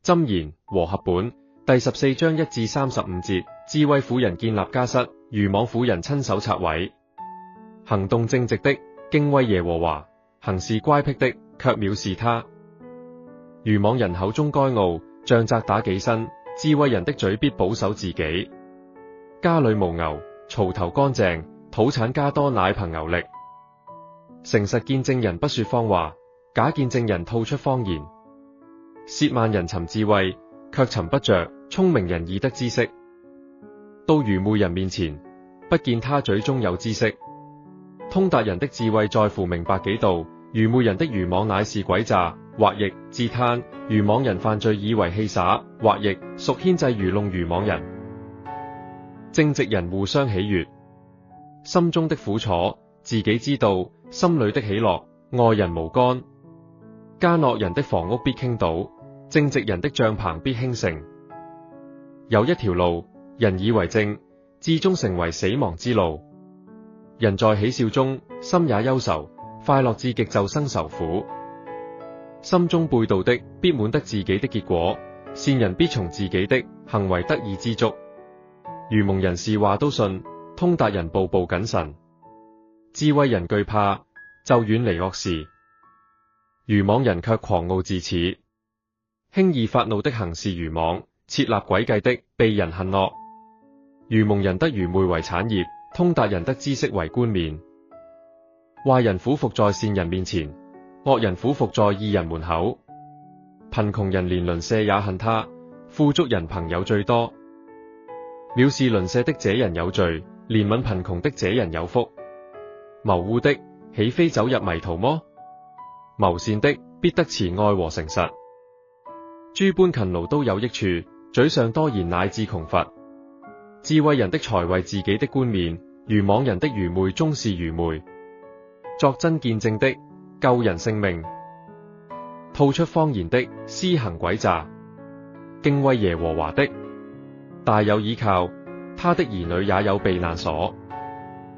箴言和合本第14章1至35節，智慧婦人建立家室，愚妄婦人親手拆毀。行動正直的敬畏耶和華，行事乖僻的卻藐視他。愚妄人口中該傲，像責打己身；智慧人的嘴必保守自己。家裏無牛，槽頭乾淨，土產加多乃憑牛力。誠實見證人不說謊話，假見證人吐出謊言。褻慢人尋智慧，卻尋不着；聰明人易得知識。到愚昧人面前，不見他嘴中有知識。通達人的智慧在乎明白己道，愚昧人的愚妄乃是詭詐，或譯自嘆。愚妄人犯罪以為戲耍，或譯屬牽制愚弄愚妄人。正直人互相喜悅，心中的苦楚自己知道，心裏的喜樂外人無干。奸惡人的房屋必傾倒，正直人的帳棚必興盛。有一條路，人以為正，至終成為死亡之路。人在喜笑中，心也憂愁；快樂至極就生愁苦。心中背道的必滿得自己的結果，善人必從自己的行為得以知足。愚蒙人是話都信，通達人步步謹慎。智慧人懼怕，就遠離惡事；愚妄人卻狂傲自恃。輕易發怒的行事愚妄，設立詭計的被人恨惡。愚蒙人得愚昧為產業，通達人得知識為冠冕。壞人俯伏在善人面前，惡人俯伏在義人門口。貧窮人連鄰舍也恨他，富足人朋友最多。藐視鄰舍的這人有罪，憐憫貧窮的這人有福。謀惡的豈非走入迷途麼？謀善的必得慈愛和誠實。諸般勤勞都有益處，嘴上多言乃致窮乏。智慧人的財為自己的冠冕，愚妄人的愚昧終是愚昧。作真見證的救人性命，吐出謊言的施行詭詐。敬畏耶和華的大有倚靠，他的兒女也有避難所。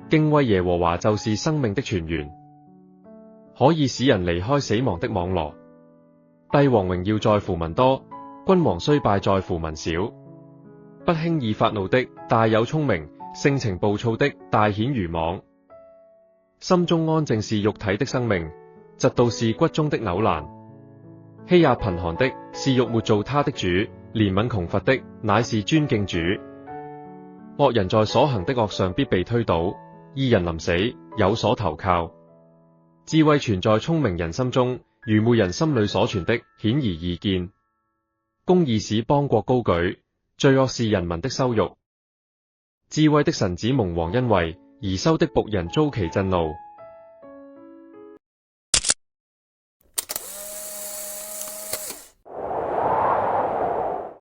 敬畏耶和華就是生命的泉源，可以使人離開死亡的網羅。帝王榮耀在乎民多，君王衰敗在乎民少。不輕易發怒的大有聰明，性情暴躁的大顯愚妄。心中安靜是肉體的生命，嫉妒是骨中的朽爛。欺壓貧寒的是辱沒做他的主，憐憫窮乏的乃是尊敬主。惡人在所行的惡上必被推倒，義人臨死有所投靠。智慧存在聰明人心中，愚昧人心裏所存的顯而易見。公義使邦國高舉，罪惡是人民的羞辱。智慧的臣子蒙王恩惠，貽羞的僕人遭其震怒。